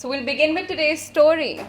So we'll begin with today's story.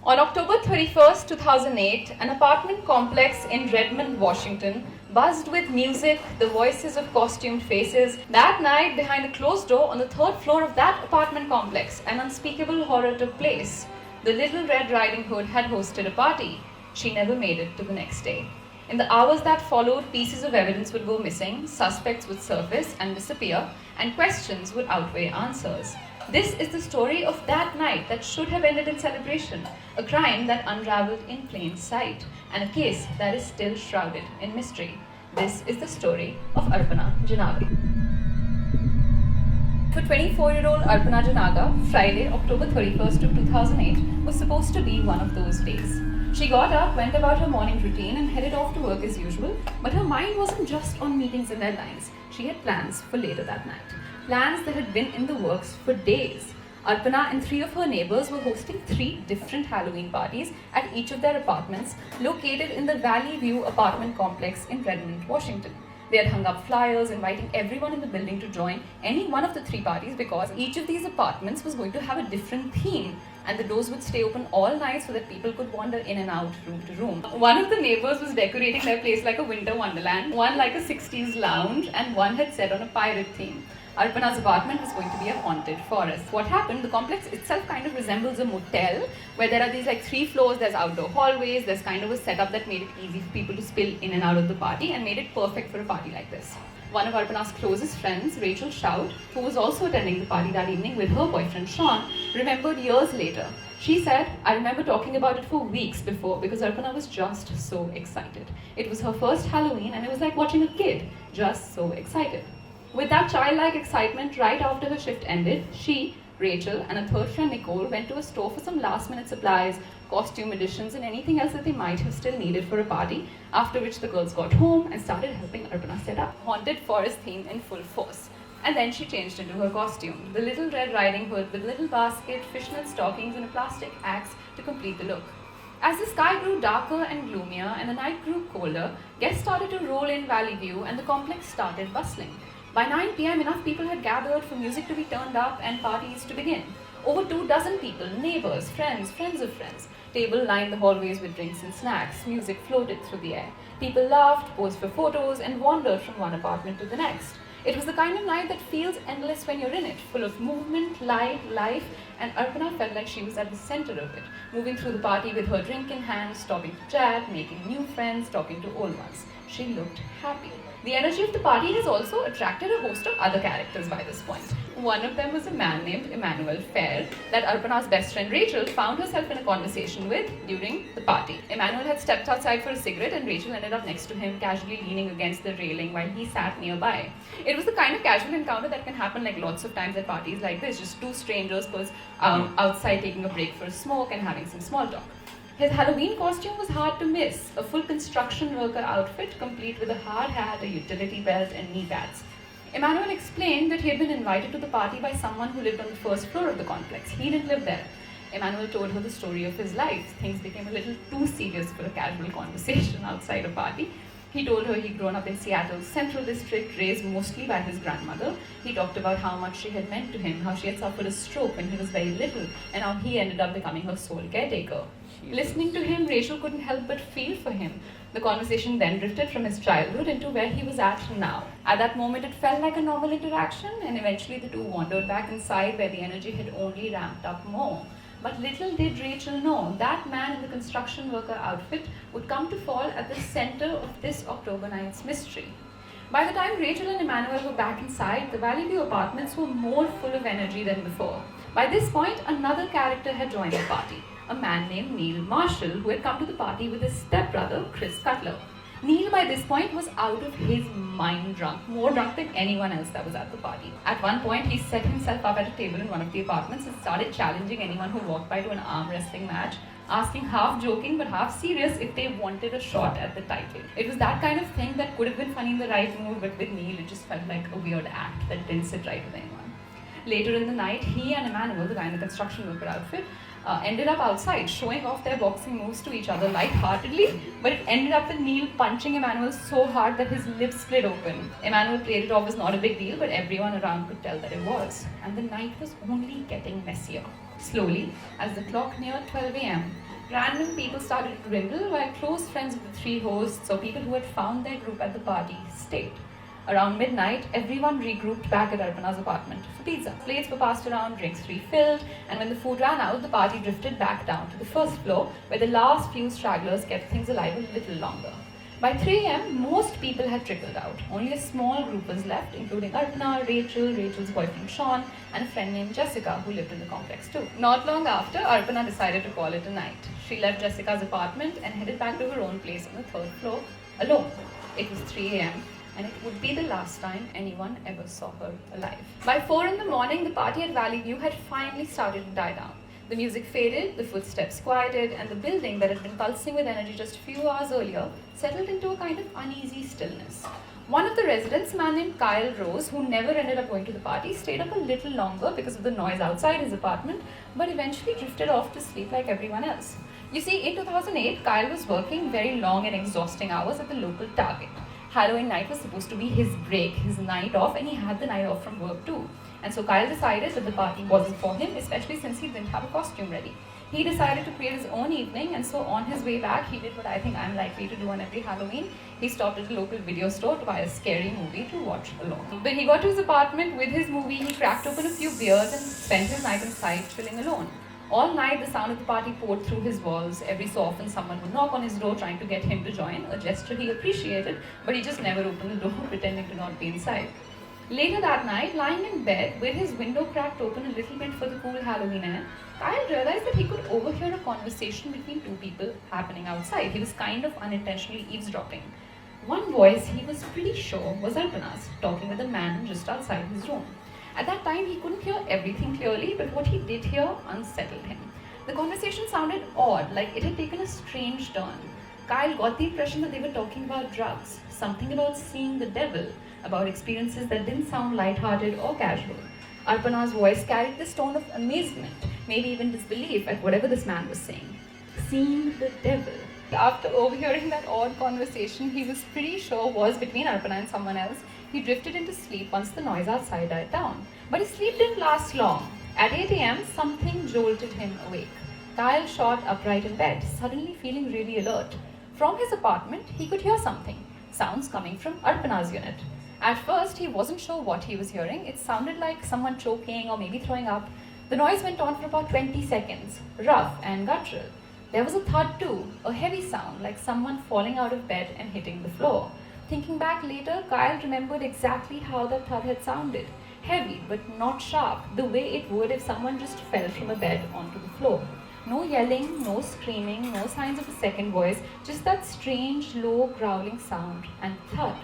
On October 31st, 2008, an apartment complex in Redmond, Washington, buzzed with music, the voices of costumed faces. That night, behind a closed door on the third floor of that apartment complex, an unspeakable horror took place. The Little Red Riding Hood had hosted a party. She never made it to the next day. In the hours that followed, pieces of evidence would go missing, suspects would surface and disappear, and questions would outweigh answers. This is the story of that night that should have ended in celebration, a crime that unraveled in plain sight, and a case that is still shrouded in mystery. This is the story of Arpana Janaga. For 24-year-old Arpana Janaga, Friday, October 31st of 2008 was supposed to be one of those days. She got up, went about her morning routine and headed off to work as usual, but her mind wasn't just on meetings and deadlines. She had plans for later that night. Plans that had been in the works for days. Arpana and 3 of her neighbors were hosting 3 different Halloween parties at each of their apartments located in the Valley View apartment complex in Redmond, Washington. They had hung up flyers inviting everyone in the building to join any one of the 3 parties because each of these apartments was going to have a different theme, and the doors would stay open all night so that people could wander in and out room to room. One of the neighbors was decorating their place like a winter wonderland, one like a 60s lounge, and one had set on a pirate theme. Arpana's apartment was going to be a haunted forest. What happened, the complex itself kind of resembles a motel where there are these 3 floors, there's outdoor hallways, there's kind of a setup that made it easy for people to spill in and out of the party and made it perfect for a party like this. One of Arpana's closest friends, Rachel Shout, who was also attending the party that evening with her boyfriend Sean, remembered years later. She said, "I remember talking about it for weeks before because Arpana was just so excited. It was her first Halloween and it was like watching a kid, just so excited." With that childlike excitement, right after her shift ended, she, Rachel, and a third friend, Nicole, went to a store for some last-minute supplies, costume additions, and anything else that they might have still needed for a party, after which the girls got home and started helping Arpana set up. Haunted forest theme in full force. And then she changed into her costume, the Little Red Riding Hood with little basket, fishnet stockings, and a plastic axe to complete the look. As the sky grew darker and gloomier and the night grew colder, guests started to roll in Valley View and the complex started bustling. By 9 p.m., enough people had gathered for music to be turned up and parties to begin. Over 24 people, neighbors, friends of friends. Tables lined the hallways with drinks and snacks. Music floated through the air. People laughed, posed for photos, and wandered from one apartment to the next. It was the kind of night that feels endless when you're in it, full of movement, light, life, and Arpana felt like she was at the center of it, moving through the party with her drink in hand, stopping to chat, making new friends, talking to old ones. She looked happy. The energy of the party has also attracted a host of other characters by this point. One of them was a man named Emmanuel Fair that Arpana's best friend Rachel found herself in a conversation with during the party. Emmanuel had stepped outside for a cigarette and Rachel ended up next to him, casually leaning against the railing while he sat nearby. It was the kind of casual encounter that can happen lots of times at parties like this, just 2 strangers outside taking a break for a smoke and having some small talk. His Halloween costume was hard to miss, a full construction worker outfit complete with a hard hat, a utility belt, and knee pads. Emmanuel explained that he had been invited to the party by someone who lived on the first floor of the complex. He didn't live there. Emmanuel told her the story of his life. Things became a little too serious for a casual conversation outside a party. He told her he'd grown up in Seattle's Central District, raised mostly by his grandmother. He talked about how much she had meant to him, how she had suffered a stroke when he was very little, and how he ended up becoming her sole caretaker. Listening to him, Rachel couldn't help but feel for him. The conversation then drifted from his childhood into where he was at now. At that moment, it felt like a normal interaction, and eventually the 2 wandered back inside where the energy had only ramped up more. But little did Rachel know that man in the construction worker outfit would come to fall at the center of this October 9th mystery. By the time Rachel and Emmanuel were back inside, the Valley View apartments were more full of energy than before. By this point, another character had joined the party, a man named Neil Marshall, who had come to the party with his stepbrother, Chris Cutler. Neil, by this point, was out of his mind drunk, more drunk than anyone else that was at the party. At one point, he set himself up at a table in one of the apartments and started challenging anyone who walked by to an arm wrestling match, asking half joking but half serious if they wanted a shot at the title. It was that kind of thing that could have been funny in the right mood, but with Neil, it just felt like a weird act that didn't sit right with anyone. Later in the night, he and Emmanuel, the guy in the construction worker outfit, ended up outside showing off their boxing moves to each other lightheartedly, but it ended up with Neil punching Emmanuel so hard that his lips split open. Emmanuel played it off as not a big deal, but everyone around could tell that it was. And the night was only getting messier. Slowly, as the clock neared 12 a.m., random people started to dwindle while close friends of the three hosts or people who had found their group at the party stayed. Around midnight, everyone regrouped back at Arpana's apartment for pizza. Plates were passed around, drinks refilled, and when the food ran out, the party drifted back down to the first floor, where the last few stragglers kept things alive a little longer. By 3 am, most people had trickled out. Only a small group was left, including Arpana, Rachel, Rachel's boyfriend Sean, and a friend named Jessica who lived in the complex too. Not long after, Arpana decided to call it a night. She left Jessica's apartment and headed back to her own place on the third floor, alone. It was 3 am, and it would be the last time anyone ever saw her alive. By 4 in the morning, the party at Valley View had finally started to die down. The music faded, the footsteps quieted, and the building that had been pulsing with energy just a few hours earlier settled into a kind of uneasy stillness. One of the residents, a man named Kyle Rose, who never ended up going to the party, stayed up a little longer because of the noise outside his apartment, but eventually drifted off to sleep like everyone else. You see, in 2008, Kyle was working very long and exhausting hours at the local Target. Halloween night was supposed to be his break, his night off, and he had the night off from work too. And so Kyle decided that the party wasn't for him, especially since he didn't have a costume ready. He decided to create his own evening, and so on his way back, he did what I think I'm likely to do on every Halloween. He stopped at a local video store to buy a scary movie to watch alone. When he got to his apartment with his movie, he cracked open a few beers and spent his night inside chilling alone. All night, the sound of the party poured through his walls. Every so often, someone would knock on his door trying to get him to join, a gesture he appreciated, but he just never opened the door, pretending to not be inside. Later that night, lying in bed with his window cracked open a little bit for the cool Halloween air, Kyle realized that he could overhear a conversation between two people happening outside. He was kind of unintentionally eavesdropping. One voice he was pretty sure was Arpana's, talking with a man just outside his room. At that time, he couldn't hear everything clearly, but what he did hear unsettled him. The conversation sounded odd, like it had taken a strange turn. Kyle got the impression that they were talking about drugs, something about seeing the devil, about experiences that didn't sound lighthearted or casual. Arpana's voice carried this tone of amazement, maybe even disbelief at whatever this man was saying. Seeing the devil. After overhearing that odd conversation he was pretty sure was between Arpana and someone else, he drifted into sleep once the noise outside died down. But his sleep didn't last long. At 8 am, something jolted him awake. Kyle shot upright in bed, suddenly feeling really alert. From his apartment, he could hear something, sounds coming from Arpana's unit. At first, he wasn't sure what he was hearing. It sounded like someone choking or maybe throwing up. The noise went on for about 20 seconds, rough and guttural. There was a thud too, a heavy sound like someone falling out of bed and hitting the floor. Thinking back later, Kyle remembered exactly how that thud had sounded. Heavy, but not sharp, the way it would if someone just fell from a bed onto the floor. No yelling, no screaming, no signs of a second voice, just that strange, low, growling sound and thud.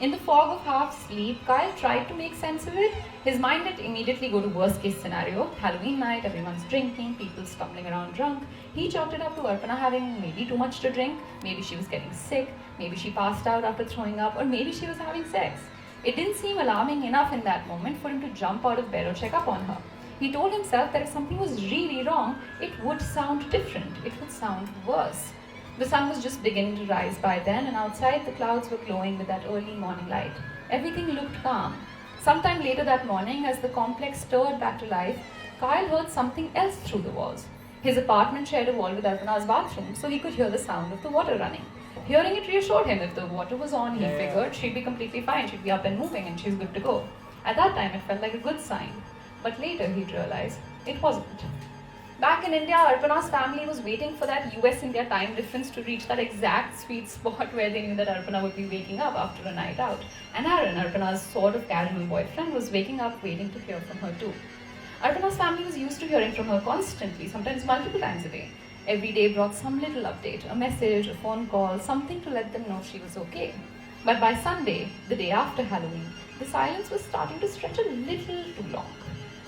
In the fog of half sleep, Kyle tried to make sense of it. His mind did immediately go to worst case scenario. Halloween night, everyone's drinking, people stumbling around drunk. He chalked it up to Arpana having maybe too much to drink, maybe she was getting sick, maybe she passed out after throwing up, or maybe she was having sex. It didn't seem alarming enough in that moment for him to jump out of bed or check up on her. He told himself that if something was really wrong, it would sound different, it would sound worse. The sun was just beginning to rise by then, and outside the clouds were glowing with that early morning light. Everything looked calm. Sometime later that morning, as the complex stirred back to life, Kyle heard something else through the walls. His apartment shared a wall with Arpana's bathroom, so he could hear the sound of the water running. Hearing it reassured him. If the water was on, he figured she'd be completely fine, she'd be up and moving, and she's good to go. At that time, it felt like a good sign. But later he'd realize it wasn't. Back in India, Arpana's family was waiting for that US-India time difference to reach that exact sweet spot where they knew that Arpana would be waking up after a night out. And Aaron, Arpana's sort of casual boyfriend, was waking up waiting to hear from her too. Arpana's family was used to hearing from her constantly, sometimes multiple times a day. Every day brought some little update, a message, a phone call, something to let them know she was okay. But by Sunday, the day after Halloween, the silence was starting to stretch a little too long.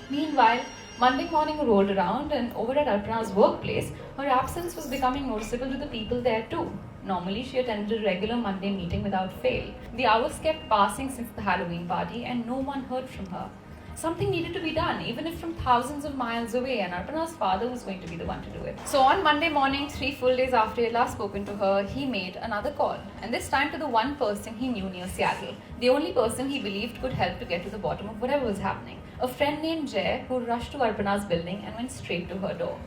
Meanwhile, Monday morning rolled around, and over at Arpana's workplace, her absence was becoming noticeable to the people there too. Normally, she attended a regular Monday meeting without fail. The hours kept passing since the Halloween party, and no one heard from her. Something needed to be done, even if from thousands of miles away, and Arpana's father was going to be the one to do it. So on Monday morning, 3 full days after he had last spoken to her, he made another call, and this time to the one person he knew near Seattle, the only person he believed could help to get to the bottom of whatever was happening. a friend named Jay who rushed to Arpana's building and went straight to her door.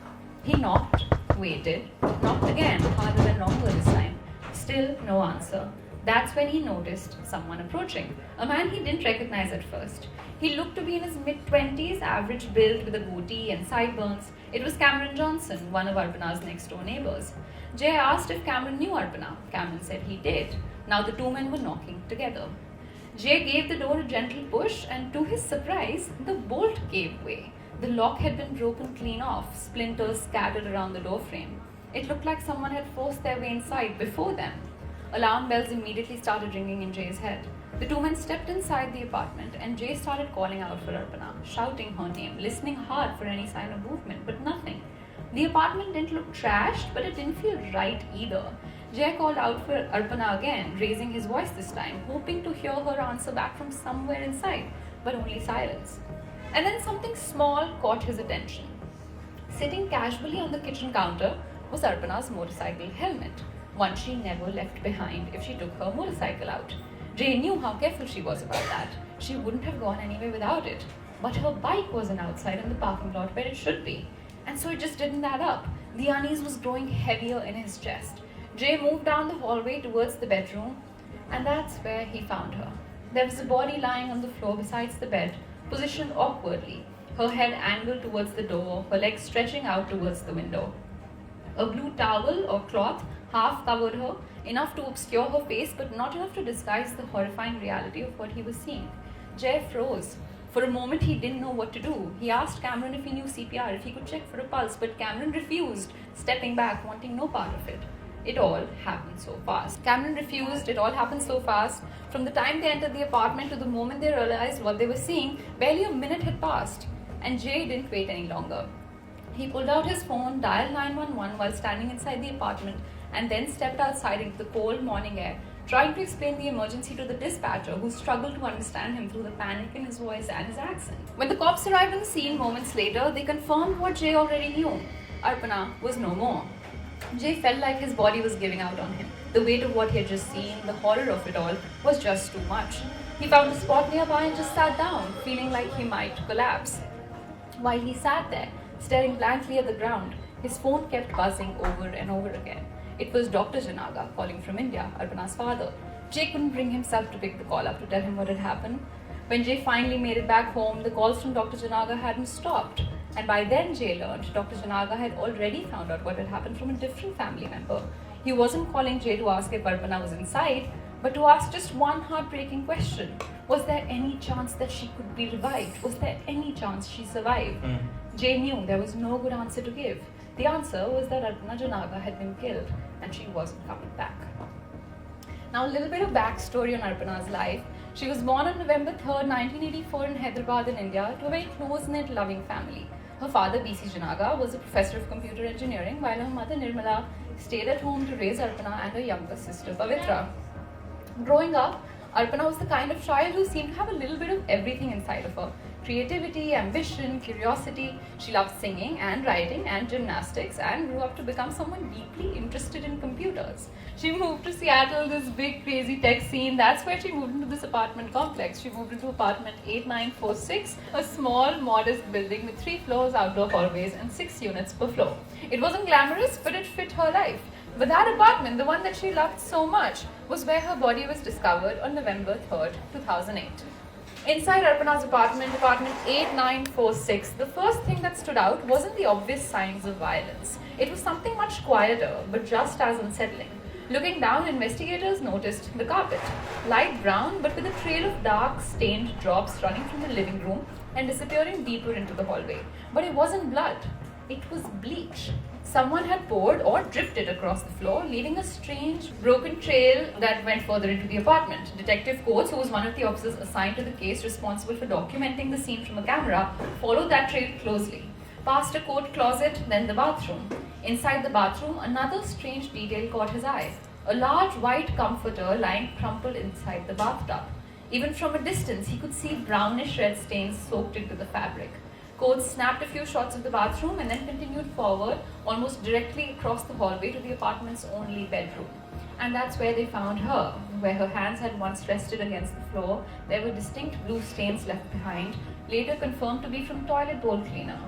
He knocked, waited, knocked again, harder and longer this time. Still no answer. That's when he noticed someone approaching, a man he didn't recognize at first. He looked to be in his mid-20s, average build with a goatee and sideburns. It was Cameron Johnson, one of Arpana's next-door neighbors. Jay asked if Cameron knew Arpana. Cameron said he did. Now the two men were knocking together. Jay gave the door a gentle push, and to his surprise, the bolt gave way. The lock had been broken clean off, splinters scattered around the door frame. It looked like someone had forced their way inside before them. Alarm bells immediately started ringing in Jay's head. The two men stepped inside the apartment, and Jay started calling out for Arpana, shouting her name, listening hard for any sign of movement, but nothing. The apartment didn't look trashed, but it didn't feel right either. Jay called out for Arpana again, raising his voice this time, hoping to hear her answer back from somewhere inside, but only silence. And then something small caught his attention. Sitting casually on the kitchen counter was Arpana's motorcycle helmet, one she never left behind if she took her motorcycle out. Jay knew how careful she was about that. She wouldn't have gone anywhere without it. But her bike wasn't outside in the parking lot where it should be. And so it just didn't add up. The unease was growing heavier in his chest. Jay moved down the hallway towards the bedroom, and that's where he found her. There was a body lying on the floor beside the bed, positioned awkwardly, her head angled towards the door, her legs stretching out towards the window. A blue towel or cloth half covered her, enough to obscure her face but not enough to disguise the horrifying reality of what he was seeing. Jay froze. For a moment he didn't know what to do. He asked Cameron if he knew CPR, if he could check for a pulse, but Cameron refused, stepping back, wanting no part of it. It all happened so fast. Cameron refused. It all happened so fast. From the time they entered the apartment to the moment they realized what they were seeing, barely a minute had passed. And Jay didn't wait any longer. He pulled out his phone, dialed 911 while standing inside the apartment, and then stepped outside into the cold morning air, trying to explain the emergency to the dispatcher, who struggled to understand him through the panic in his voice and his accent. When the cops arrived on the scene moments later, they confirmed what Jay already knew. Arpana was no more. Jay felt like his body was giving out on him. The weight of what he had just seen, the horror of it all, was just too much. He found a spot nearby and just sat down, feeling like he might collapse. While he sat there, staring blankly at the ground, his phone kept buzzing over and over again. It was Dr. Janaga calling from India, Arpana's father. Jay couldn't bring himself to pick the call up to tell him what had happened. When Jay finally made it back home, the calls from Dr. Janaga hadn't stopped. And by then Jay learned Dr. Janaga had already found out what had happened from a different family member. He wasn't calling Jay to ask if Arpana was inside, but to ask just one heartbreaking question. Was there any chance that she could be revived? Was there any chance she survived? Jay knew there was no good answer to give. The answer was that Arpana Janaga had been killed and she wasn't coming back. Now a little bit of backstory on Arpana's life. She was born on November 3rd, 1984 in Hyderabad in India to a very close-knit, loving family. Her father, Desi Janaga, was a professor of computer engineering, while her mother, Nirmala, stayed at home to raise Arpana and her younger sister, Pavitra. Growing up, Arpana was the kind of child who seemed to have a little bit of everything inside of her. Creativity, ambition, curiosity. She loved singing and writing and gymnastics and grew up to become someone deeply interested in computers. She moved to Seattle, this big crazy tech scene. That's where she moved into this apartment complex. She moved into apartment 8946, a small, modest building with 3 floors, outdoor hallways, and 6 units per floor. It wasn't glamorous, but it fit her life. But that apartment, the one that she loved so much, was where her body was discovered on November 3rd, 2008. Inside Arpana's apartment 8946, the first thing that stood out wasn't the obvious signs of violence. It was something much quieter, but just as unsettling. Looking down, investigators noticed the carpet, light brown but with a trail of dark, stained drops running from the living room and disappearing deeper into the hallway. But it wasn't blood, it was bleach. Someone had poured or dripped it across the floor, leaving a strange, broken trail that went further into the apartment. Detective Coates, who was one of the officers assigned to the case responsible for documenting the scene from a camera, followed that trail closely. Past a coat closet, then the bathroom. Inside the bathroom, another strange detail caught his eye. A large white comforter lying crumpled inside the bathtub. Even from a distance, he could see brownish red stains soaked into the fabric. Codes snapped a few shots of the bathroom and then continued forward, almost directly across the hallway to the apartment's only bedroom. And that's where they found her. Where her hands had once rested against the floor, there were distinct blue stains left behind, later confirmed to be from toilet bowl cleaner.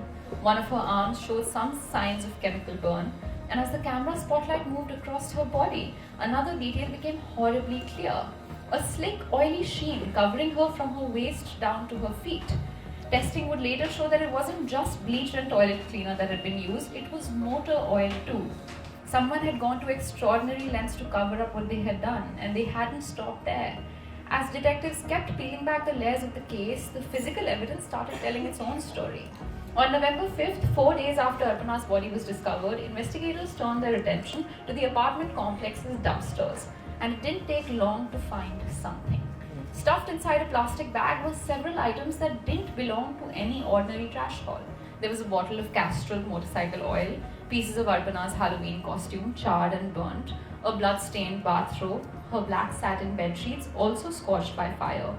One of her arms showed some signs of chemical burn, and as the camera spotlight moved across her body, another detail became horribly clear. A slick, oily sheen covering her from her waist down to her feet. Testing would later show that it wasn't just bleach and toilet cleaner that had been used, it was motor oil too. Someone had gone to extraordinary lengths to cover up what they had done, and they hadn't stopped there. As detectives kept peeling back the layers of the case, the physical evidence started telling its own story. On November 5th, 4 days after Arpana's body was discovered, investigators turned their attention to the apartment complex's dumpsters, and it didn't take long to find something. Stuffed inside a plastic bag were several items that didn't belong to any ordinary trash haul. There was a bottle of Castrol motorcycle oil, pieces of Arpana's Halloween costume, charred and burnt, a blood-stained bathrobe, her black satin bedsheets, also scorched by fire.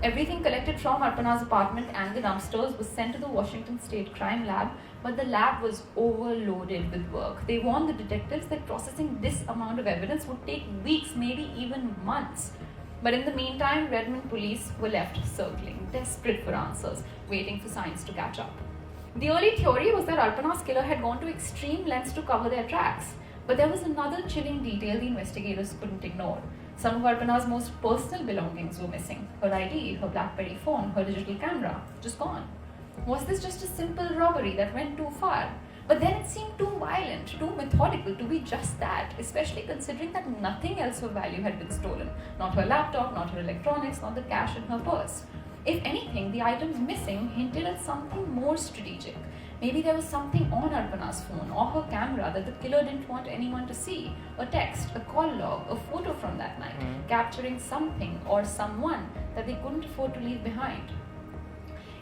Everything collected from Arpana's apartment and the dumpsters was sent to the Washington State Crime Lab, but the lab was overloaded with work. They warned the detectives that processing this amount of evidence would take weeks, maybe even months. But in the meantime, Redmond police were left circling, desperate for answers, waiting for signs to catch up. The early theory was that Arpana's killer had gone to extreme lengths to cover their tracks. But there was another chilling detail the investigators couldn't ignore. Some of Arpana's most personal belongings were missing. Her ID, her BlackBerry phone, her digital camera, just gone. Was this just a simple robbery that went too far? But then it seemed too violent, too methodical to be just that, especially considering that nothing else of value had been stolen. Not her laptop, not her electronics, not the cash in her purse. If anything, the items missing hinted at something more strategic. Maybe there was something on Arpana's phone or her camera that the killer didn't want anyone to see. A text, a call log, a photo from that night, capturing something or someone that they couldn't afford to leave behind.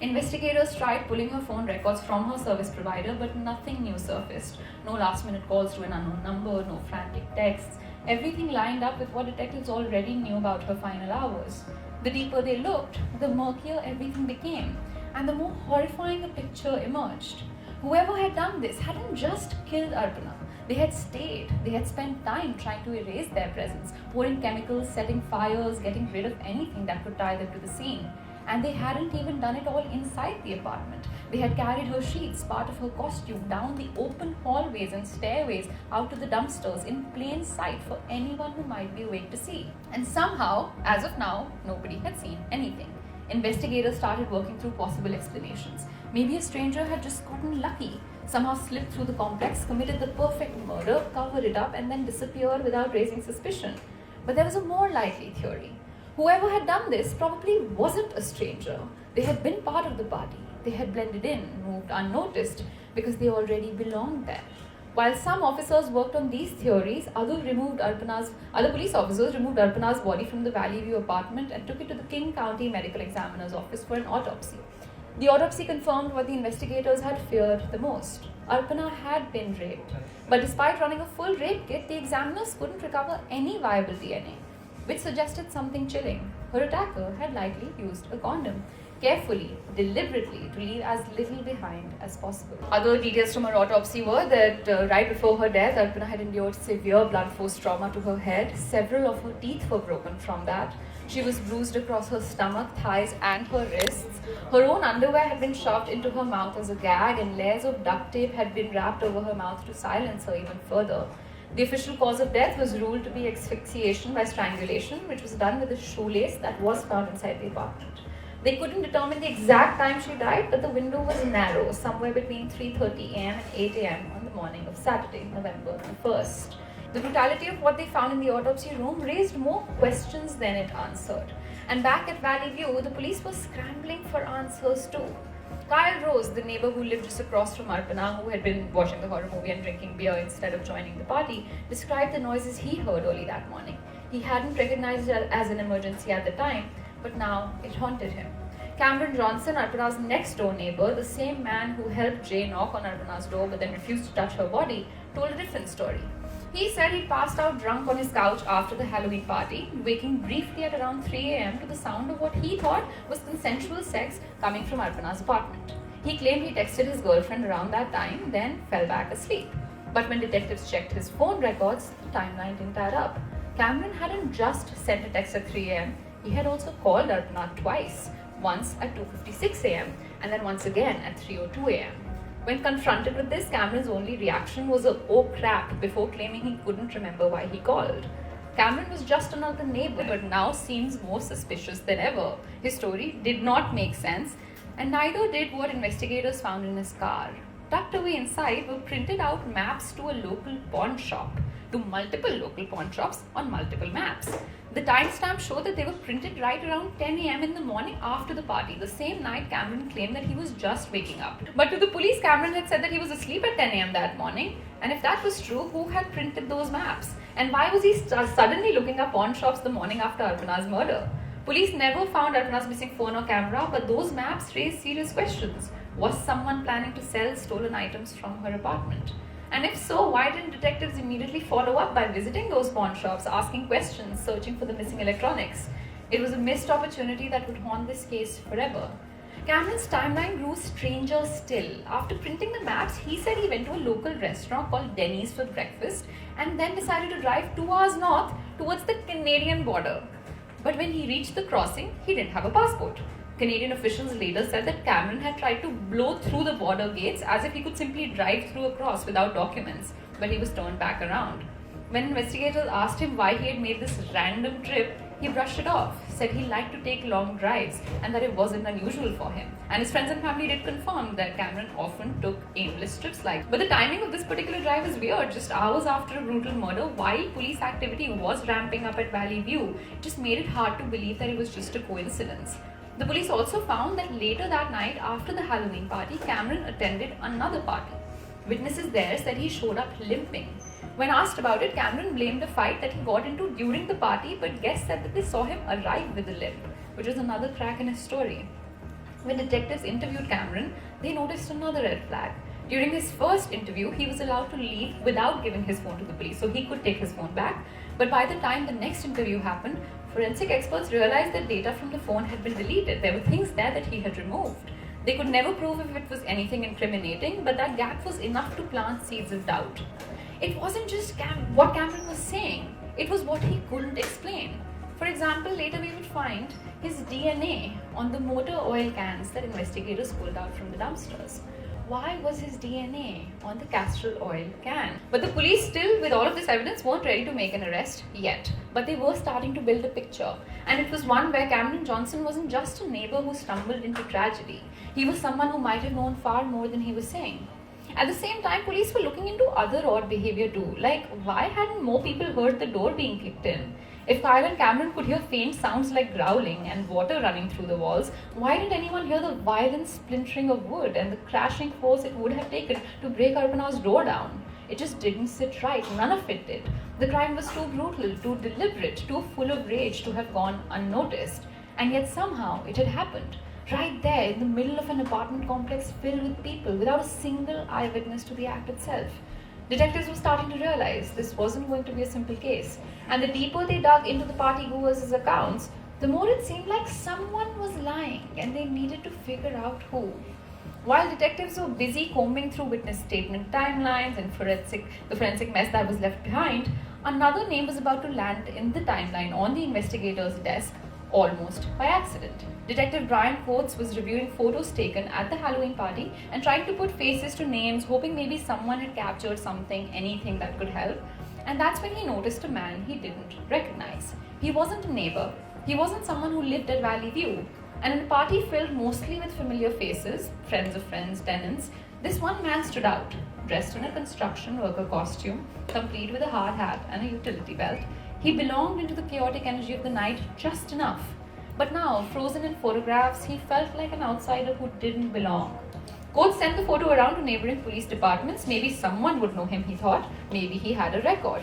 Investigators tried pulling her phone records from her service provider, but nothing new surfaced. No last-minute calls to an unknown number, no frantic texts. Everything lined up with what detectives already knew about her final hours. The deeper they looked, the murkier everything became, and the more horrifying the picture emerged. Whoever had done this hadn't just killed Arpana. They had stayed. They had spent time trying to erase their presence, pouring chemicals, setting fires, getting rid of anything that could tie them to the scene. And they hadn't even done it all inside the apartment. They had carried her sheets, part of her costume, down the open hallways and stairways out to the dumpsters in plain sight for anyone who might be awake to see. And somehow, as of now, nobody had seen anything. Investigators started working through possible explanations. Maybe a stranger had just gotten lucky, somehow slipped through the complex, committed the perfect murder, covered it up, and then disappeared without raising suspicion. But there was a more likely theory. Whoever had done this probably wasn't a stranger. They had been part of the party. They had blended in, moved unnoticed, because they already belonged there. While some officers worked on these theories, other police officers removed Arpana's body from the Valley View apartment and took it to the King County Medical Examiner's office for an autopsy. The autopsy confirmed what the investigators had feared the most. Arpana had been raped. But despite running a full rape kit, the examiners couldn't recover any viable DNA, which suggested something chilling. Her attacker had likely used a condom, carefully, deliberately, to leave as little behind as possible. Other details from her autopsy were that right before her death, Arpana had endured severe blunt force trauma to her head. Several of her teeth were broken from that. She was bruised across her stomach, thighs, and her wrists. Her own underwear had been shoved into her mouth as a gag, and layers of duct tape had been wrapped over her mouth to silence her even further. The official cause of death was ruled to be asphyxiation by strangulation, which was done with a shoelace that was found inside the apartment. They couldn't determine the exact time she died, but the window was narrow, somewhere between 3:30 a.m. and 8 a.m. on the morning of Saturday, November 1st. The brutality of what they found in the autopsy room raised more questions than it answered. And back at Valley View, the police were scrambling for answers too. Kyle Rose, the neighbor who lived just across from Arpana, who had been watching the horror movie and drinking beer instead of joining the party, described the noises he heard early that morning. He hadn't recognized it as an emergency at the time, but now it haunted him. Cameron Johnson, Arpana's next-door neighbor, the same man who helped Jay knock on Arpana's door but then refused to touch her body, told a different story. He said he passed out drunk on his couch after the Halloween party, waking briefly at around 3 a.m. to the sound of what he thought was consensual sex coming from Arpana's apartment. He claimed he texted his girlfriend around that time, then fell back asleep. But when detectives checked his phone records, the timeline didn't add up. Cameron hadn't just sent a text at 3 am, he had also called Arpana twice, once at 2:56 am and then once again at 3:02 am. When confronted with this, Cameron's only reaction was a "oh crap" before claiming he couldn't remember why he called. Cameron was just another neighbor, but now seems more suspicious than ever. His story did not make sense, and neither did what investigators found in his car. Tucked away inside were printed out maps to a local pawn shop, to multiple local pawn shops on multiple maps. The timestamps show that they were printed right around 10 am in the morning after the party, the same night Cameron claimed that he was just waking up. But to the police, Cameron had said that he was asleep at 10 am that morning, and if that was true, who had printed those maps? And why was he suddenly looking up pawn shops the morning after Arpana's murder? Police never found Arpana's missing phone or camera, but those maps raised serious questions. Was someone planning to sell stolen items from her apartment? And if so, why didn't detectives immediately follow up by visiting those pawn shops, asking questions, searching for the missing electronics? It was a missed opportunity that would haunt this case forever. Cameron's timeline grew stranger still. After printing the maps, he said he went to a local restaurant called Denny's for breakfast and then decided to drive 2 hours north towards the Canadian border. But when he reached the crossing, he didn't have a passport. Canadian officials later said that Cameron had tried to blow through the border gates as if he could simply drive through across without documents, but he was turned back around. When investigators asked him why he had made this random trip, he brushed it off, said he liked to take long drives and that it wasn't unusual for him. And his friends and family did confirm that Cameron often took aimless trips like that. But the timing of this particular drive is weird. Just hours after a brutal murder, while police activity was ramping up at Valley View, it just made it hard to believe that it was just a coincidence. The police also found that later that night, after the Halloween party, Cameron attended another party. Witnesses there said he showed up limping. When asked about it, Cameron blamed a fight that he got into during the party, but guests said that they saw him arrive with a limp, which was another crack in his story. When detectives interviewed Cameron, they noticed another red flag. During his first interview, he was allowed to leave without giving his phone to the police, so he could take his phone back. But by the time the next interview happened, forensic experts realized that data from the phone had been deleted. There were things there that he had removed. They could never prove if it was anything incriminating, but that gap was enough to plant seeds of doubt. It wasn't just what Cameron was saying, it was what he couldn't explain. For example, later we would find his DNA on the motor oil cans that investigators pulled out from the dumpsters. Why was his DNA on the castor oil can? But the police still, with all of this evidence, weren't ready to make an arrest yet. But they were starting to build a picture. And it was one where Cameron Johnson wasn't just a neighbor who stumbled into tragedy. He was someone who might have known far more than he was saying. At the same time, police were looking into other odd behavior too. Like, why hadn't more people heard the door being kicked in? If Kyle and Cameron could hear faint sounds like growling and water running through the walls, why didn't anyone hear the violent splintering of wood and the crashing force it would have taken to break Arpana's door down? It just didn't sit right. None of it did. The crime was too brutal, too deliberate, too full of rage to have gone unnoticed. And yet somehow it had happened. Right there in the middle of an apartment complex filled with people without a single eyewitness to the act itself. Detectives were starting to realize this wasn't going to be a simple case. And the deeper they dug into the partygoers' accounts, the more it seemed like someone was lying and they needed to figure out who. While detectives were busy combing through witness statement timelines and the forensic mess that was left behind, another name was about to land in the timeline on the investigator's desk, almost by accident. Detective Brian Coates was reviewing photos taken at the Halloween party and trying to put faces to names, hoping maybe someone had captured something, anything that could help. And that's when he noticed a man he didn't recognize. He wasn't a neighbor. He wasn't someone who lived at Valley View. And in a party filled mostly with familiar faces, friends of friends, tenants, this one man stood out, dressed in a construction worker costume, complete with a hard hat and a utility belt. He belonged into the chaotic energy of the night just enough. But now, frozen in photographs, he felt like an outsider who didn't belong. Coates sent the photo around to neighboring police departments. Maybe someone would know him, he thought. Maybe he had a record.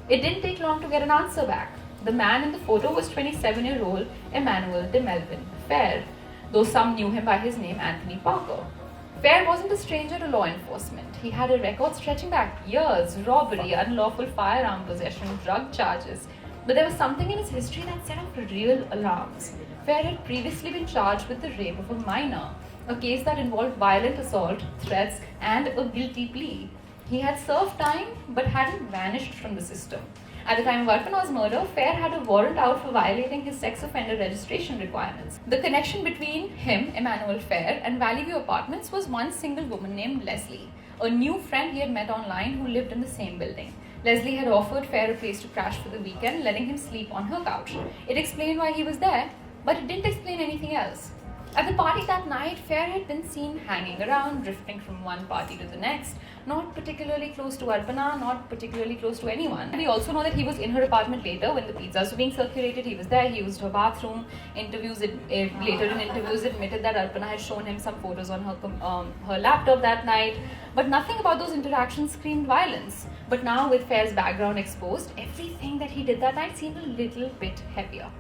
It didn't take long to get an answer back. The man in the photo was 27-year-old Emmanuel de Melvin Fair, though some knew him by his name Anthony Parker. Fair wasn't a stranger to law enforcement. He had a record stretching back years: robbery, unlawful firearm possession, drug charges. But there was something in his history that set off real alarms. Fair had previously been charged with the rape of a minor. a case that involved violent assault, threats, and a guilty plea. He had served time but hadn't vanished from the system. At the time of Arpana's murder, Fair had a warrant out for violating his sex offender registration requirements. The connection between him, Emmanuel Fair, and Valley View Apartments was one single woman named Leslie, a new friend he had met online who lived in the same building. Leslie had offered Fair a place to crash for the weekend, letting him sleep on her couch. It explained why he was there, but it didn't explain anything else. At the party that night, Fair had been seen hanging around, drifting from one party to the next, not particularly close to Arpana, not particularly close to anyone. And we also know that he was in her apartment later when the pizzas were being circulated. He was there, he used her bathroom. Later in interviews admitted that Arpana had shown him some photos on her laptop that night. But nothing about those interactions screamed violence. But now with Fair's background exposed, everything that he did that night seemed a little bit heavier.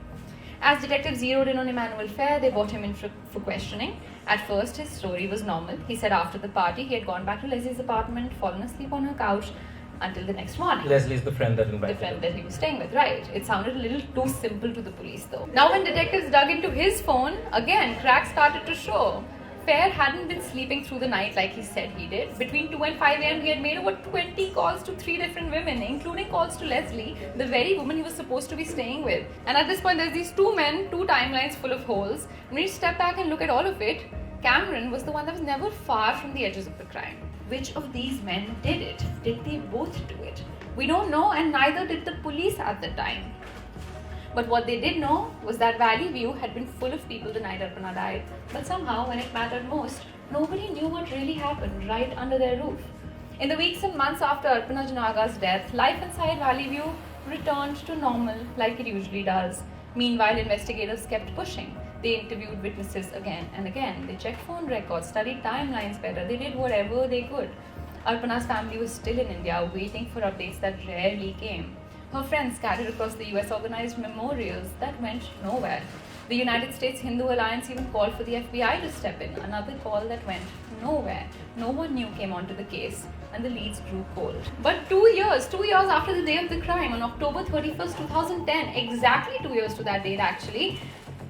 As detectives zeroed in on Emmanuel Fair, they brought him in for questioning. At first, his story was normal. He said after the party, he had gone back to Leslie's apartment, fallen asleep on her couch until the next morning. Leslie's the friend that invited him. The friend that he was staying with, right. It sounded a little too simple to the police though. Now when detectives dug into his phone, again, cracks started to show. Fair hadn't been sleeping through the night like he said he did. Between 2 and 5 a.m. he had made over 20 calls to 3 different women, including calls to Leslie, the very woman he was supposed to be staying with. And at this point there's these two men, two timelines full of holes. When we step back and look at all of it, Cameron was the one that was never far from the edges of the crime. Which of these men did it? Did they both do it? We don't know, and neither did the police at the time. But what they did know was that Valley View had been full of people the night Arpana died. But somehow, when it mattered most, nobody knew what really happened right under their roof. In the weeks and months after Arpana Janaga's death, life inside Valley View returned to normal like it usually does. Meanwhile, investigators kept pushing. They interviewed witnesses again and again. They checked phone records, studied timelines better. They did whatever they could. Arpana's family was still in India, waiting for updates that rarely came. Her friends scattered across the US organized memorials that went nowhere. The United States Hindu Alliance even called for the FBI to step in, another call that went nowhere. No one new came onto the case, and the leads grew cold. But 2 years after the day of the crime, on October 31st, 2010, exactly 2 years to that date actually,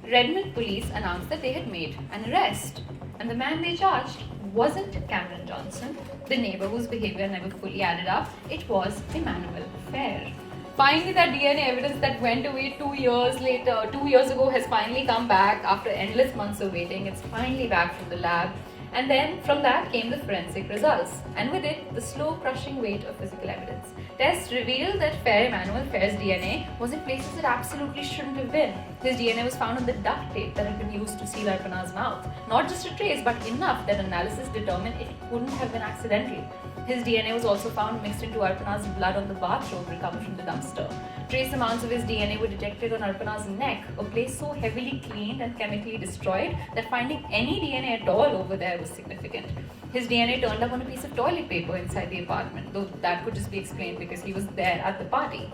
Redmond police announced that they had made an arrest. And the man they charged wasn't Cameron Johnson, the neighbor whose behavior never fully added up. It was Emmanuel Fair. Finally, that DNA evidence that went away 2 years later, 2 years ago, has finally come back after endless months of waiting. It's finally back from the lab. And then from that came the forensic results. And with it, the slow crushing weight of physical evidence. Tests revealed that Emmanuel Fair's DNA was in places it absolutely shouldn't have been. His DNA was found on the duct tape that had been used to seal Arpana's mouth. Not just a trace, but enough that analysis determined it couldn't have been accidental. His DNA was also found mixed into Arpana's blood on the bathrobe recovered from the dumpster. Trace amounts of his DNA were detected on Arpana's neck, a place so heavily cleaned and chemically destroyed that finding any DNA at all over there was significant. His DNA turned up on a piece of toilet paper inside the apartment, though that could just be explained because he was there at the party.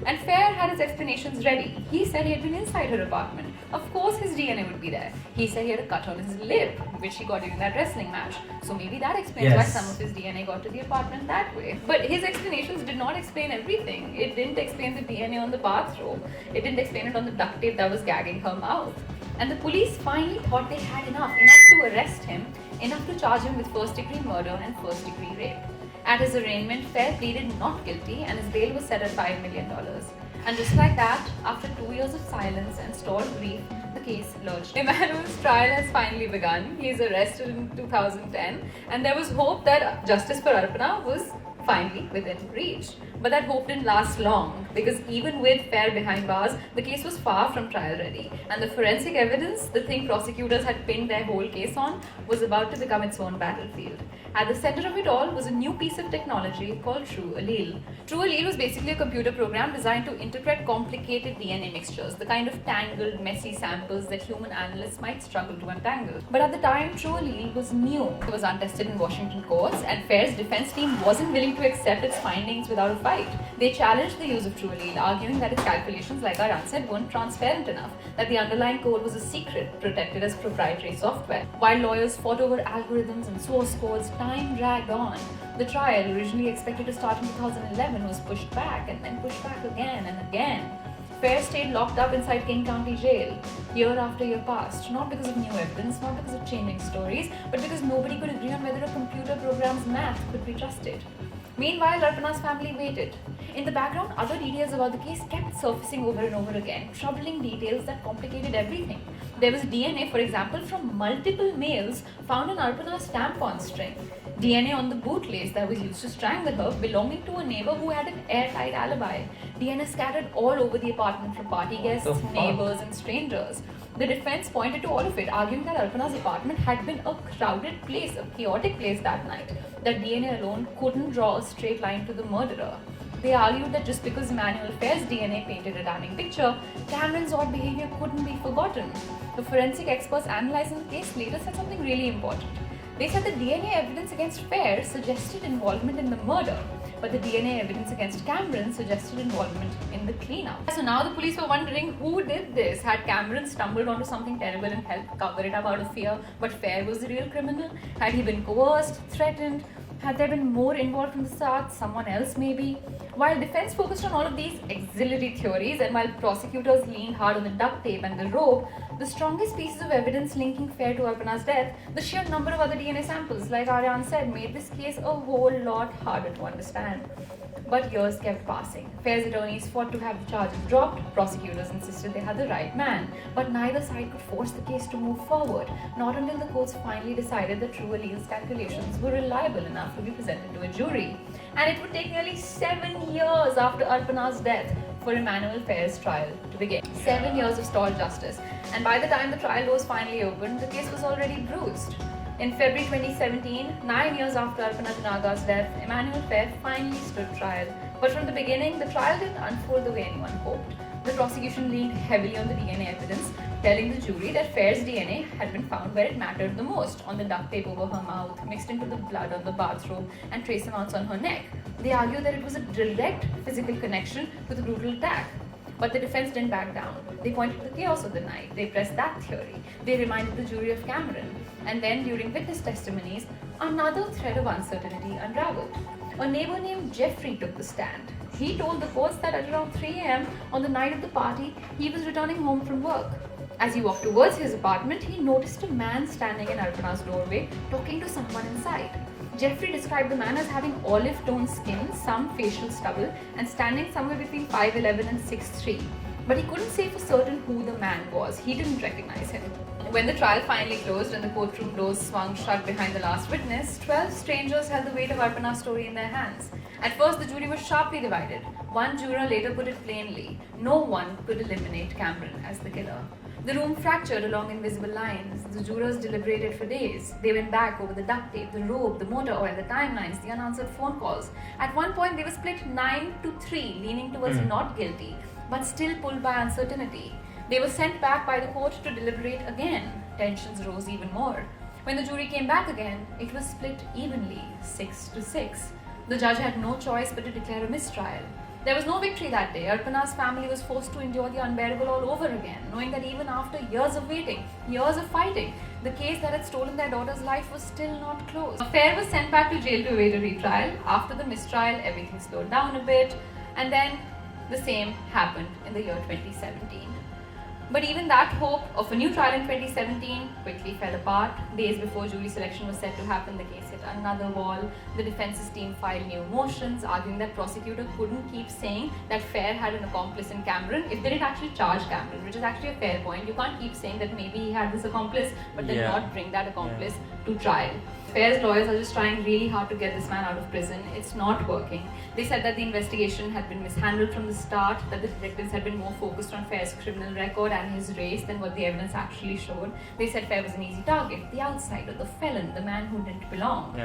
And Fair had his explanations ready. He said he had been inside her apartment. Of course his DNA would be there. He said he had a cut on his lip, which he got during that wrestling match. So maybe that explains why some of his DNA got to the apartment that way. But his explanations did not explain everything. It didn't explain the DNA on the bathrobe. It didn't explain it on the duct tape that was gagging her mouth. And the police finally thought they had enough to arrest him, enough to charge him with first-degree murder and first-degree rape. At his arraignment, Fair pleaded not guilty and his bail was set at $5 million. And just like that, after 2 years of silence and stalled grief, the case lurched. Emmanuel's trial has finally begun. He is arrested in 2010, and there was hope that justice for Arpana was finally within reach. But that hope didn't last long, because even with Fair behind bars, the case was far from trial ready. And the forensic evidence, the thing prosecutors had pinned their whole case on, was about to become its own battlefield. At the center of it all was a new piece of technology called True Allele. True Allele was basically a computer program designed to interpret complicated DNA mixtures, the kind of tangled, messy samples that human analysts might struggle to untangle. But at the time, True Allele was new. It was untested in Washington courts, and Fair's defense team wasn't willing to accept its findings without a fight. They challenged the use of True Allele, arguing that its calculations, like Aran said, weren't transparent enough, that the underlying code was a secret, protected as proprietary software. While lawyers fought over algorithms and source codes, time dragged on. The trial, originally expected to start in 2011, was pushed back and then pushed back again and again. Fair stayed locked up inside King County Jail. Year after year passed, not because of new evidence, not because of changing stories, but because nobody could agree on whether a computer program's math could be trusted. Meanwhile, Arpana's family waited. In the background, other details about the case kept surfacing over and over again, troubling details that complicated everything. There was DNA, for example, from multiple males found on Arpana's tampon string. DNA on the bootlace that was used to strangle her, belonging to a neighbor who had an airtight alibi. DNA scattered all over the apartment from party guests, neighbors, and strangers. The defense pointed to all of it, arguing that Arpana's apartment had been a crowded place, a chaotic place that night, that DNA alone couldn't draw a straight line to the murderer. They argued that just because Emmanuel Fair's DNA painted a damning picture, Cameron's odd behavior couldn't be forgotten. The forensic experts analyzing the case later said something really important. They said the DNA evidence against Fair suggested involvement in the murder, but the DNA evidence against Cameron suggested involvement in the cleanup. So now the police were wondering who did this. Had Cameron stumbled onto something terrible and helped cover it up out of fear, but Fair was the real criminal? Had he been coerced, threatened? Had there been more involved from the start? Someone else maybe? While defense focused on all of these auxiliary theories and while prosecutors leaned hard on the duct tape and the rope, the strongest pieces of evidence linking Fair to Arpana's death, the sheer number of other DNA samples, like Aryan said, made this case a whole lot harder to understand. But years kept passing. Fair's attorneys fought to have the charges dropped. Prosecutors insisted they had the right man. But neither side could force the case to move forward, not until the courts finally decided that True Allele's calculations were reliable enough to be presented to a jury. And it would take nearly 7 years after Arpana's death for Emmanuel Fair's trial to begin. 7 years of stalled justice. And by the time the trial was finally opened, the case was already bruised. In February 2017, 9 years after Arpana Janaga's death, Emmanuel Fair finally stood trial. But from the beginning, the trial didn't unfold the way anyone hoped. The prosecution leaned heavily on the DNA evidence, telling the jury that Fair's DNA had been found where it mattered the most, on the duct tape over her mouth, mixed into the blood on the bathrobe, and trace amounts on her neck. They argued that it was a direct physical connection to the brutal attack. But the defense didn't back down. They pointed to the chaos of the night. They pressed that theory. They reminded the jury of Cameron. And then, during witness testimonies, another thread of uncertainty unraveled. A neighbor named Jeffrey took the stand. He told the courts that at around 3 a.m. on the night of the party, he was returning home from work. As he walked towards his apartment, he noticed a man standing in Arpana's doorway, talking to someone inside. Jeffrey described the man as having olive-toned skin, some facial stubble, and standing somewhere between 5'11 and 6'3. But he couldn't say for certain who the man was. He didn't recognize him. When the trial finally closed and the courtroom doors swung shut behind the last witness, 12 strangers held the weight of Arpana's story in their hands. At first, the jury was sharply divided. One juror later put it plainly: no one could eliminate Cameron as the killer. The room fractured along invisible lines. The jurors deliberated for days. They went back over the duct tape, the rope, the motor oil, the timelines, the unanswered phone calls. At one point, they were split 9-3, leaning towards not guilty, but still pulled by uncertainty. They were sent back by the court to deliberate again. Tensions rose even more. When the jury came back again, it was split evenly, 6-6. The judge had no choice but to declare a mistrial. There was no victory that day. Arpana's family was forced to endure the unbearable all over again, knowing that even after years of waiting, years of fighting, the case that had stolen their daughter's life was still not closed. Fair was sent back to jail to await a retrial. After the mistrial, everything slowed down a bit, and then the same happened in the year 2017. But even that hope of a new trial in 2017 quickly fell apart. Days before jury selection was set to happen, the case hit another wall. The defense's team filed new motions, arguing that prosecutor couldn't keep saying that Fair had an accomplice in Cameron if they didn't actually charge Cameron, which is actually a fair point. You can't keep saying that maybe he had this accomplice, but then not bring that accomplice to trial. Fair's lawyers are just trying really hard to get this man out of prison. It's not working. They said that the investigation had been mishandled from the start, that the detectives had been more focused on Fair's criminal record and his race than what the evidence actually showed. They said Fair was an easy target, the outsider, the felon, the man who didn't belong.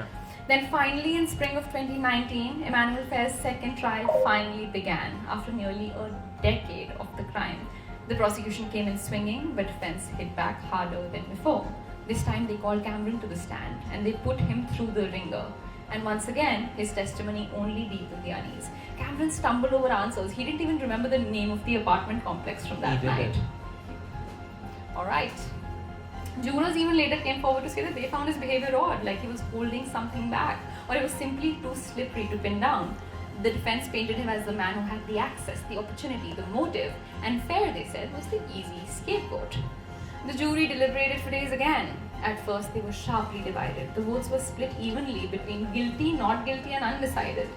Then finally, in spring of 2019, Emmanuel Fair's second trial finally began after nearly a decade of the crime. The prosecution came in swinging, but defense hit back harder than before. This time they called Cameron to the stand and they put him through the ringer. And once again, his testimony only deepened the unease. Cameron stumbled over answers. He didn't even remember the name of the apartment complex from that night. Alright. Jurors even later came forward to say that they found his behavior odd, like he was holding something back, or it was simply too slippery to pin down. The defense painted him as the man who had the access, the opportunity, the motive, and Fair, they said, was the easy scapegoat. The jury deliberated for days again. At first, they were sharply divided. The votes were split evenly between guilty, not guilty, and undecided.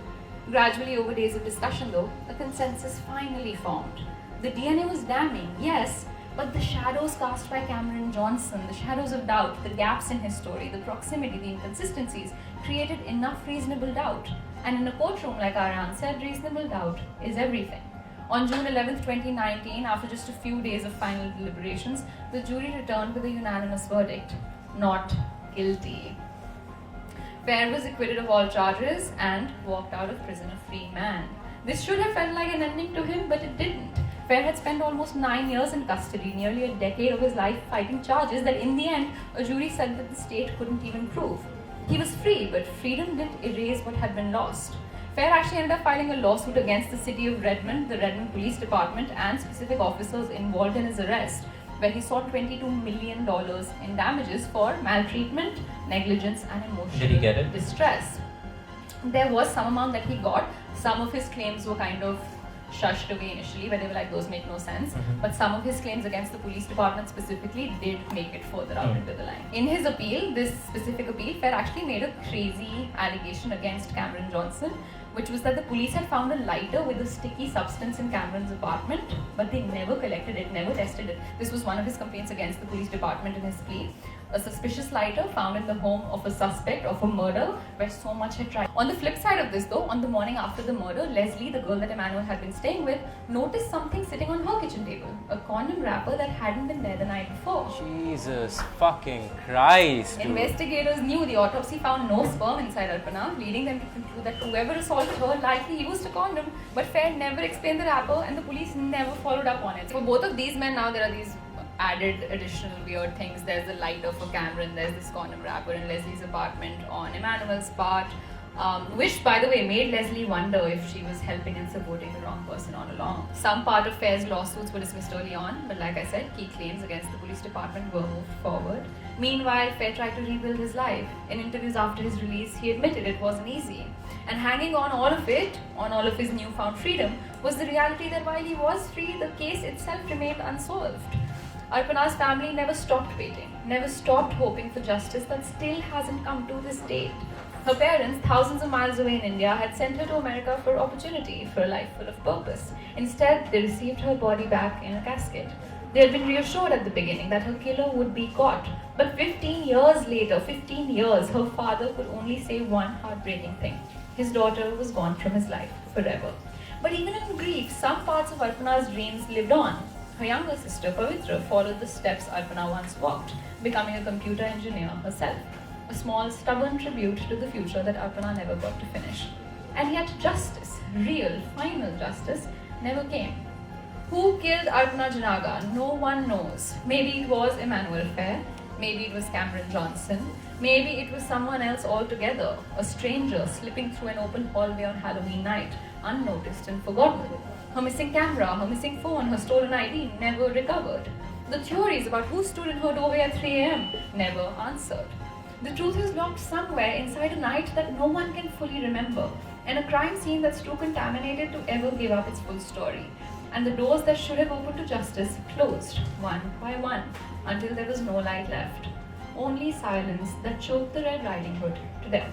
Gradually, over days of discussion, though, a consensus finally formed. The DNA was damning, yes, but the shadows cast by Cameron Johnson, the shadows of doubt, the gaps in his story, the proximity, the inconsistencies, created enough reasonable doubt. And in a courtroom, like Aryan said, reasonable doubt is everything. On June 11, 2019, after just a few days of final deliberations, the jury returned with a unanimous verdict: not guilty. Fair was acquitted of all charges and walked out of prison a free man. This should have felt like an ending to him, but it didn't. Fair had spent almost 9 years in custody, nearly a decade of his life fighting charges that in the end, a jury said that the state couldn't even prove. He was free, but freedom didn't erase what had been lost. Fair actually ended up filing a lawsuit against the city of Redmond, the Redmond Police Department, and specific officers involved in his arrest, where he sought $22 million in damages for maltreatment, negligence, and emotional Did he get it? distress. There was some amount that he got. Some of his claims were kind of shushed away initially, where they were like, those make no sense. But some of his claims against the police department specifically did make it further out into the line. In his appeal, this specific appeal, Fair actually made a crazy allegation against Cameron Johnson, which was that the police had found a lighter with a sticky substance in Cameron's apartment, but they never collected it, never tested it. This was one of his complaints against the police department in his plea. A suspicious lighter found in the home of a suspect of a murder where so much had tried. On the flip side of this though, on the morning after the murder, Leslie, the girl that Emmanuel had been staying with, noticed something sitting on her kitchen table. A condom wrapper that hadn't been there the night before. Jesus fucking Christ, dude. Investigators knew the autopsy found no sperm inside Arpana, leading them to conclude that whoever assaulted her likely used a condom, but Fair never explained the wrapper and the police never followed up on it. For both of these men now, there are these added additional weird things. There's the lighter for Cameron, there's this condom wrapper in Leslie's apartment on Emmanuel's part, which by the way made Leslie wonder if she was helping and supporting the wrong person all along. Some part of Fair's lawsuits were dismissed early on, but like I said, key claims against the police department were moved forward. Meanwhile, Fair tried to rebuild his life. In interviews after his release, he admitted it wasn't easy. And hanging on all of it, on all of his newfound freedom, was the reality that while he was free, the case itself remained unsolved. Arpana's family never stopped waiting, never stopped hoping for justice that still hasn't come to this date. Her parents, thousands of miles away in India, had sent her to America for opportunity, for a life full of purpose. Instead, they received her body back in a casket. They had been reassured at the beginning that her killer would be caught. But 15 years later, 15 years, her father could only say one heartbreaking thing. His daughter was gone from his life forever. But even in grief, some parts of Arpana's dreams lived on. Her younger sister, Pavitra, followed the steps Arpana once walked, becoming a computer engineer herself. A small, stubborn tribute to the future that Arpana never got to finish. And yet justice, real, final justice, never came. Who killed Arpana Janaga? No one knows. Maybe it was Emmanuel Fair, maybe it was Cameron Johnson, maybe it was someone else altogether, a stranger slipping through an open hallway on Halloween night, unnoticed and forgotten. Her missing camera, her missing phone, her stolen ID never recovered. The theories about who stood in her doorway at 3 a.m. never answered. The truth is locked somewhere inside a night that no one can fully remember, and a crime scene that's too contaminated to ever give up its full story. And the doors that should have opened to justice closed, one by one, until there was no light left. Only silence that choked the Red Riding Hood to death.